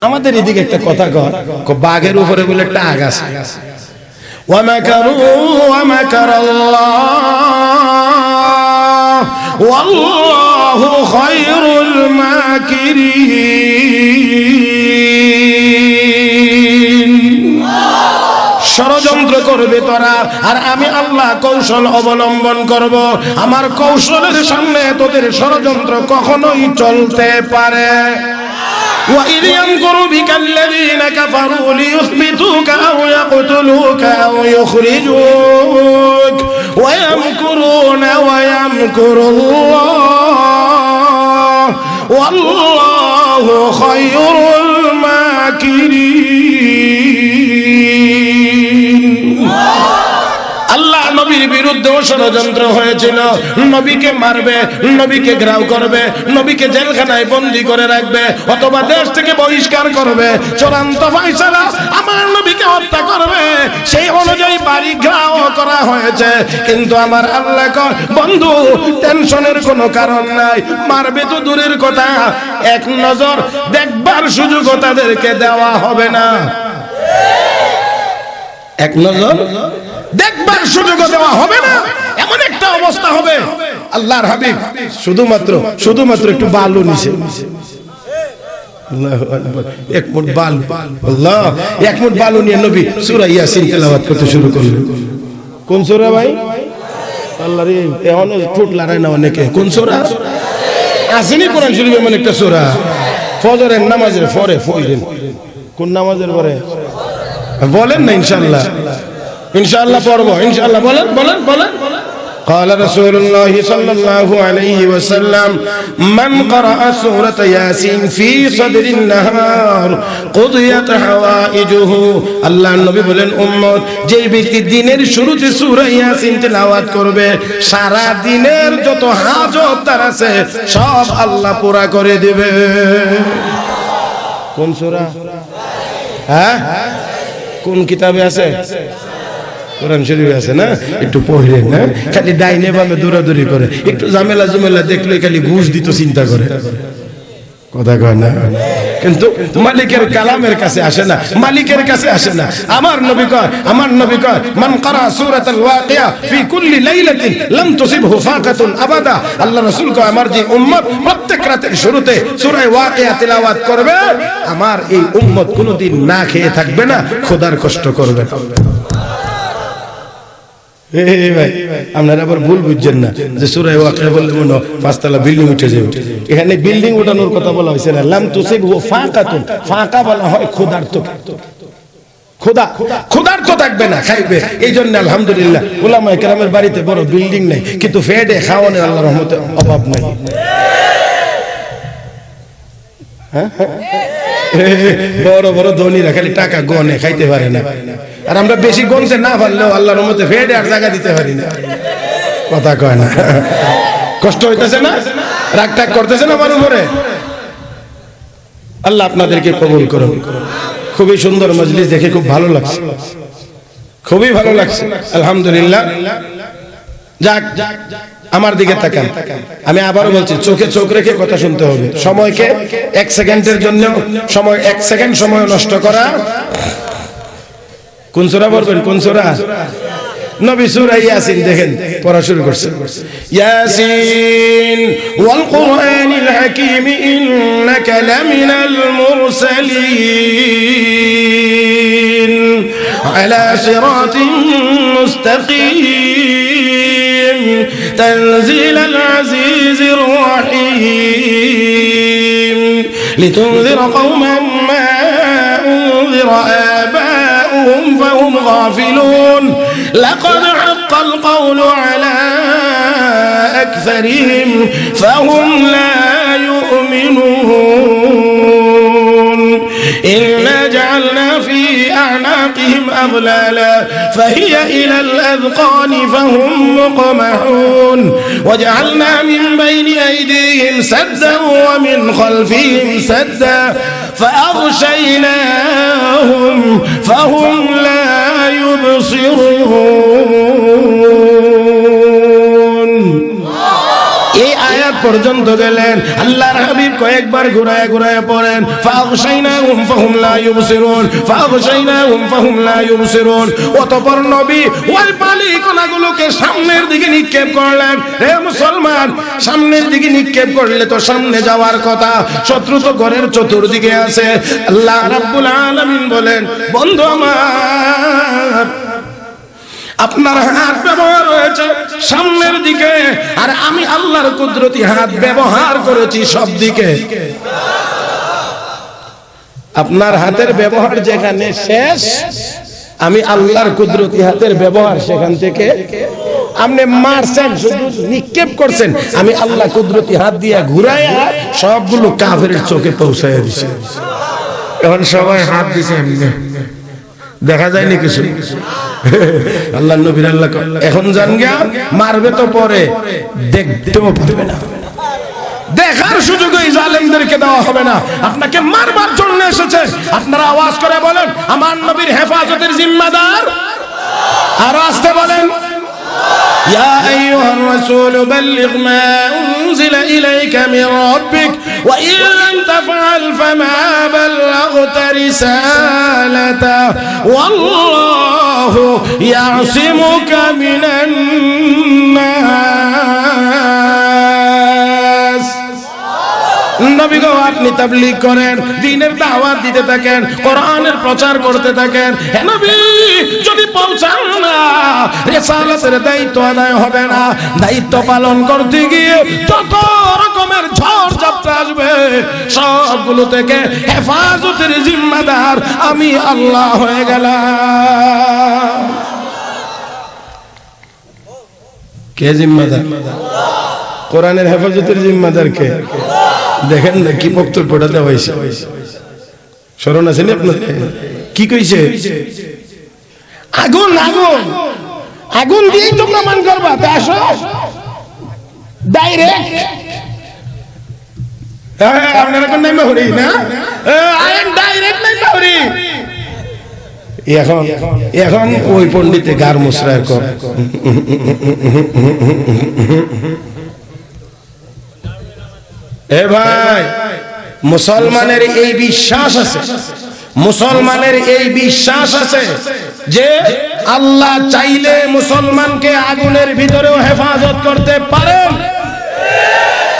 আমাদের এদিকে একটা কথা কয় বাঘের উপরে বলে টাক আছে ওয়া মাকারু ওয়া মাকারাল্লাহ ওয়াল্লাহু খায়রুল মাকিরিন। ষড়যন্ত্র করবে তোরা আর আমি আল্লাহ কৌশল অবলম্বন করব। আমার কৌশলের সামনে তোদের ষড়যন্ত্র কখনোই চলতে পারে। وَإِذْ يَمْكُرُ بِكَ الَّذِينَ كَفَرُوا لِيُثْبِتُوكَ أَوْ يَقْتُلُوكَ أَوْ يُخْرِجُوكَ وَيَمْكُرُونَ وَيَمْكُرُ اللَّهُ وَاللَّهُ خَيْرُ الْمَاكِرِينَ। আল্লাহ নবীর বিরুদ্ধে ষড়যন্ত্র হয়েছিল, নবীকে মারবে, নবীকে ঘেরাও করবে, নবীকে জেলখানায় বন্দী করে রাখবে অথবা দেশ থেকে বহিষ্কার করবে। চূড়ান্ত ফয়সালা আমার নবীকে হত্যা করবে, সেই অনুযায়ী বাড়ি ঘেরাও করা হয়েছে। কিন্তু আমার আল্লাহ কয় বন্ধু টেনশনের কোনো কারণ নাই, মারবে তো দূরের কথা, এক নজর দেখবার সুযোগও তাদেরকে দেওয়া হবে না। এক নজর দেখবার সুযোগ দেওয়া হবে না, এমন একটা অবস্থা হবে। আল্লাহর হাবিব শুধুমাত্র একটু বালু নিছে, আল্লাহু আকবার, এক মুঠ বালু, আল্লাহ, এক মুঠ বালু নিয়ে নবী সূরা ইয়াসিন তেলাওয়াত করতে শুরু করলেন। কোন সূরা ভাই? আল্লাহ রে, এখন ঠোঁট লড়াই না অনেকে। কোন সূরা? আসেনি কোরআন শরীফে এমন একটা সূরা, ফজরের নামাজের পরে পড়লেন। কোন নামাজের পরে বলেন না? ইনশাআল্লাহ পড়বো, ইনশাআল্লাহ। বলেন। قال رسول الله صلى الله عليه وسلم من قرأ سورة ياسين في صدر النهار قضيت حوائجه। আল্লাহ নবী বলেন উম্মত যেই ব্যক্তি দিনের শুরুতে সূরা ইয়াসিন তেলাওয়াত করবে সারা দিনের যত হাজত তার আছে সব আল্লাহ পুরা করে দিবে। কোন সূরা? হ্যাঁ, কোন কিতাবে আছে? কোরআন শরীফে আছে না? একটু পড়েন না, খালি ডাইনে বামে দৌড়াদৌড়ি করে, একটু ঝামেলা দেখলে খালি ঘুষ দিত চিন্তা করে, কথা কয় না। কিন্তু মালিকের কালামের কাছে আসে না, মালিকের কাছে আসে না। আমার নবী কয় মান ক্বারা সূরাতুল ওয়াকিয়া ফি কুল্লি লাইলাতিন লাম তুসিবহু ফাকাতুন আবাদা। আল্লাহ রাসূল কয় আমার যে উম্মত প্রত্যেক রাতের শুরুতে সূরা ওয়াকিয়া তেলাওয়াত করবে আমার এই উম্মত কোনোদিন না খেয়ে থাকবে না, খোদার কষ্ট করবে না। ভাই আপনারা আবার ভুল বুঝছেন না যে সূরা ওয়াকিয়া বললে মনে পাঁচতলা বিল্ডিং উঠে যাবে। এখানে বিল্ডিং উঠানোর কথা বলা হয়েছে না। লাম তুসিবহু ফাকাতুন, ফাঁকা বলা হয় ক্ষুধার্ত, ক্ষুধার্ত থাকবে না, খাইবে। এই জন্য আলহামদুলিল্লাহ উলামায়ে কেরামের বাড়িতে বড় বিল্ডিং নাই কিন্তু ফেডে খাওয়ানোর আল্লাহর রহমতে অভাব নাই। বড় ধনীরা খালি টাকা গনে খাইতে পারে না, আর আমরা বেশি গনতে না পারলেও আল্লাহর রহমতে ফেডে আর জায়গা দিতে পারি না, কথা কয় না। কষ্ট হইতেছে না? রাগ টাগ করতেছে না আমার উপরে? আল্লাহ আপনাদেরকে কবুল করুন। খুবই সুন্দর মজলিস, দেখে খুব ভালো লাগছে, খুবই ভালো লাগছে, আলহামদুলিল্লাহ। যাক, আমার দিকে তাকান। আমি আবারও বলছি চোখে চোখ রেখে কথা শুনতে হবে। সময়কে এক সেকেন্ডের জন্য এক সেকেন্ড সময় নষ্ট করা। কোন সূরা পড়বেন? কোন সূরা? নবী সূরা ইয়াসিন দেখেন পড়া শুরু করছে। ইয়াসিন ওয়াল কুরআনিল হাকীম ইন্নাকা লামিনাল মুরসালিন আলা সিরাতিন মুস্তাকিম তানজিলাল আজিজির রহিম লিতুনযিরা কওমান মা উনযিরা আবাউহুম ফাহুম গাফিলুন لقد حق القول على أكثرهم فهم لا يؤمنون إنا جعلنا في أعناقهم أغلالا فهي إلى الأذقان فهم مقمحون وجعلنا من بين أيديهم سدا ومن خلفهم سدا فأغشيناهم فهم لا يبصرون। এই আয়াত পর্যন্ত গেলেন। আল্লাহর হাবিব কয়েকবার ঘুরায় ঘুরায় পড়েন ফাগশাইনাহুম ফাহুম লা ইউবসিরুন, ফাগশাইনাহুম ফাহুম লা ইউবসিরুন। অতঃপর নবী ওই বালি কণাগুলোকে সামনের দিকে নিক্ষেপ করলেন। হে মুসলমান, সামনের দিকে নিক্ষেপ করলে তো সামনে যাওয়ার কথা, শত্রু তো ঘরের চতুর্দিকে আছে। আল্লাহ রাব্বুল আলামিন বলেন, বন্ধু আমার, আপনার হাত ব্যবহার হয়েছে সামনের দিকে, আর আমি আল্লাহর কুদরতি হাত ব্যবহার করেছি সব দিকে। আপনার হাতের ব্যবহার যেখানে শেষ, আমি আল্লাহর কুদরতি হাতের ব্যবহার সেখান থেকে। আপনি মারছেন, শুধু নিক্ষেপ করছেন, আমি আল্লাহ কুদরতি হাত দিয়ে ঘুরাইয়া সবগুলো কাফেরের চোখে পৌঁছাইয়া দিছে। এখন সবাই হাত দিছে, দেখা যায়নি কিছু। আল্লাহ নবীর আল্লাহ এখন জান গিয়া মারবে তো পরে, দেখতেও পারবে না, দেখার সুযোগ এই জালেমদেরকে দেওয়া হবে না। আপনাকে মারবার জন্য এসেছে। আপনারা আওয়াজ করে বলেন, আমার নবীর হেফাজতের জিম্মাদার। আর আসতে বলেন, ইয়া আইয়ুহার রাসূল বাল্লিগ মা উনজিলা ইলাইকা মির রাব্বিক ওয়া ইন লাম তাফআল ফামা বাল্লাগতা রিসালাতা ওয়াল্লাহু ইয়াসিমুকা মিনান নাস। নবী গো, আপনি তাবলীগ করেন, দ্বীনের দাওয়াত দিতে থাকেন, কোরআনের প্রচার করতে থাকেন। হে নবী, যদি পৌঁছান না, রিসালাতের দায়িত্ব আদায় হবে না। দায়িত্ব পালন করতে গিয়ে যত রকমের ঝড় ঝাপটা আসবে, সবগুলো থেকে হেফাজতের জিম্মাদার আমি আল্লাহ হয়ে গেলাম। কে জিম্মাদার? কোরআনের হেফাজতের জিম্মাদার কে? দেখেন না কি বক্তব্যটা দেওয়া হয়েছে, স্মরণ আছে না আপনার? কি কইছে? আগুন আগুন আগুন দিয়েই তো প্রমাণ করবা। তা আসো ডাইরেক্ট, আপনারা কোন নাইমা হরি না, আইন ডাইরেক্ট নাইমা হরি। এখন এখন ওই পণ্ডিতে গার মুসরায় কর। এ ভাই, মুসলমানের এই বিশ্বাস আছে, মুসলমানের এই বিশ্বাস আছে যে আল্লাহ চাইলে মুসলমানকে আগুনের ভিতরেও হেফাজত করতে পারেন।